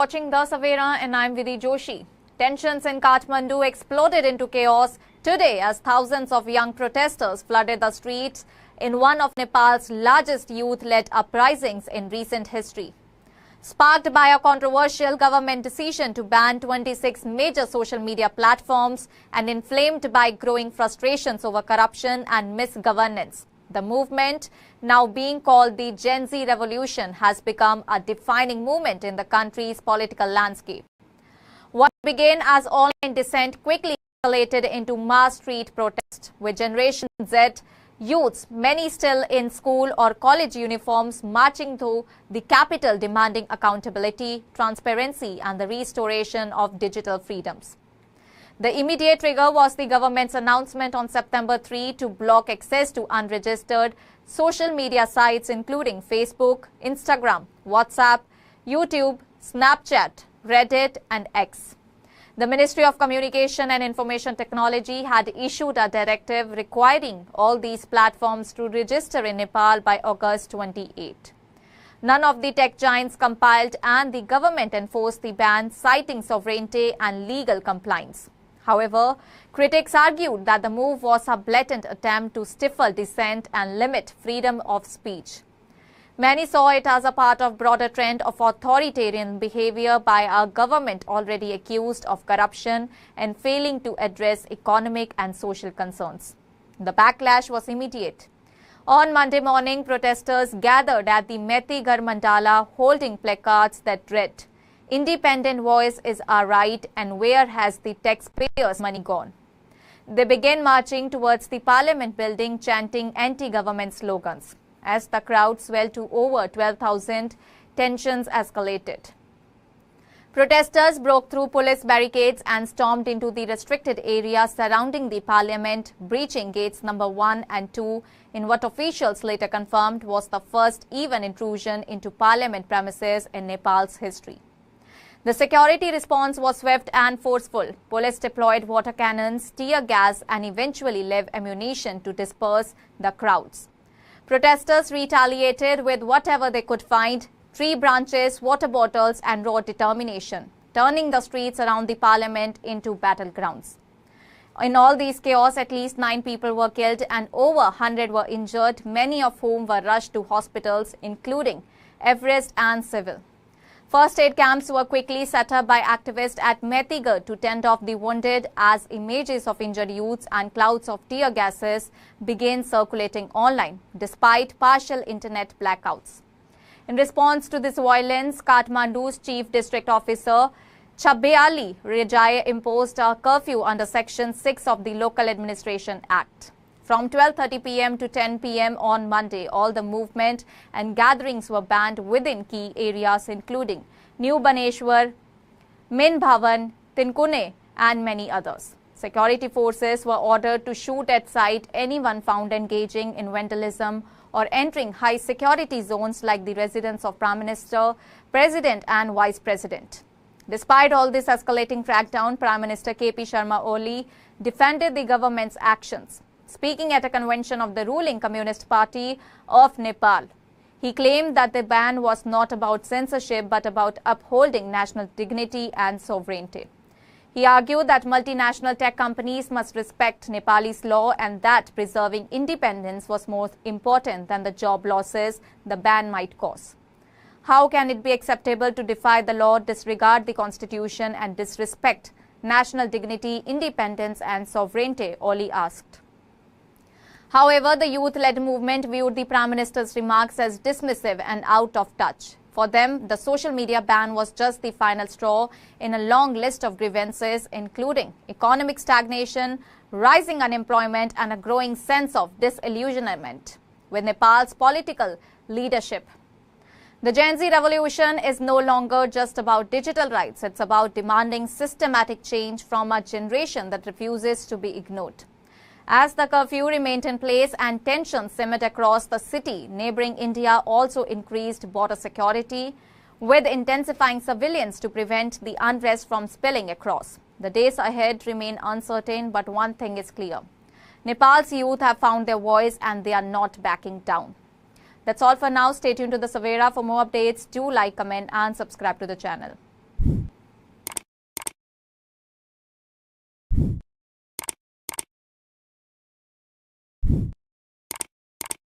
Watching The Savera and I'm Vidhi Joshi. Tensions in Kathmandu exploded into chaos today as thousands of young protesters flooded the streets in one of Nepal's largest youth-led uprisings in recent history. Sparked by a controversial government decision to ban 26 major social media platforms and inflamed by growing frustrations over corruption and misgovernance, the movement, now being called the Gen Z Revolution, has become a defining movement in the country's political landscape. What began as online dissent quickly escalated into mass street protest, with Generation Z youths, many still in school or college uniforms, marching through the capital demanding accountability, transparency and the restoration of digital freedoms. The immediate trigger was the government's announcement on September 3 to block access to unregistered social media sites including Facebook, Instagram, WhatsApp, YouTube, Snapchat, Reddit and X. The Ministry of Communication and Information Technology had issued a directive requiring all these platforms to register in Nepal by August 28. None of the tech giants compiled and the government enforced the ban, citing sovereignty and legal compliance. However, critics argued that the move was a blatant attempt to stifle dissent and limit freedom of speech. Many saw it as a part of a broader trend of authoritarian behavior by a government already accused of corruption and failing to address economic and social concerns. The backlash was immediate. On Monday morning, protesters gathered at the Metigar Mandala holding placards that read, "Independent voice is our right and where has the taxpayers' money gone?" They began marching towards the parliament building chanting anti-government slogans. As the crowd swelled to over 12,000, tensions escalated. Protesters broke through police barricades and stormed into the restricted area surrounding the parliament, breaching gates number 1 and 2 in what officials later confirmed was the first even intrusion into parliament premises in Nepal's history. The security response was swift and forceful. Police deployed water cannons, tear gas and eventually live ammunition to disperse the crowds. Protesters retaliated with whatever they could find: tree branches, water bottles and raw determination, turning the streets around the parliament into battlegrounds. In all these chaos, at least 9 people were killed and over 100 were injured, many of whom were rushed to hospitals, including Everest and Civil. First aid camps were quickly set up by activists at Metigar to tend off the wounded as images of injured youths and clouds of tear gases began circulating online, despite partial internet blackouts. In response to this violence, Kathmandu's Chief District Officer Chabbeali Rejai imposed a curfew under Section 6 of the Local Administration Act. From 12:30 p.m. to 10 p.m. on Monday, all the movement and gatherings were banned within key areas including New Baneshwar, Min Bhavan, Tinkune and many others. Security forces were ordered to shoot at sight anyone found engaging in vandalism or entering high security zones like the residence of Prime Minister, President and Vice President. Despite all this escalating crackdown, Prime Minister KP Sharma Oli defended the government's actions. Speaking at a convention of the ruling Communist Party of Nepal, he claimed that the ban was not about censorship but about upholding national dignity and sovereignty. He argued that multinational tech companies must respect Nepalese law and that preserving independence was more important than the job losses the ban might cause. How can it be acceptable to defy the law, disregard the constitution and disrespect national dignity, independence and sovereignty? Oli asked. However, the youth-led movement viewed the Prime Minister's remarks as dismissive and out of touch. For them, the social media ban was just the final straw in a long list of grievances, including economic stagnation, rising unemployment, and a growing sense of disillusionment with Nepal's political leadership. The Gen Z revolution is no longer just about digital rights. It's about demanding systematic change from a generation that refuses to be ignored. As the curfew remained in place and tensions simmered across the city, neighboring India also increased border security, with intensifying surveillance to prevent the unrest from spilling across. The days ahead remain uncertain, but one thing is clear. Nepal's youth have found their voice and they are not backing down. That's all for now. Stay tuned to The Savera for more updates. Do like, comment and subscribe to the channel.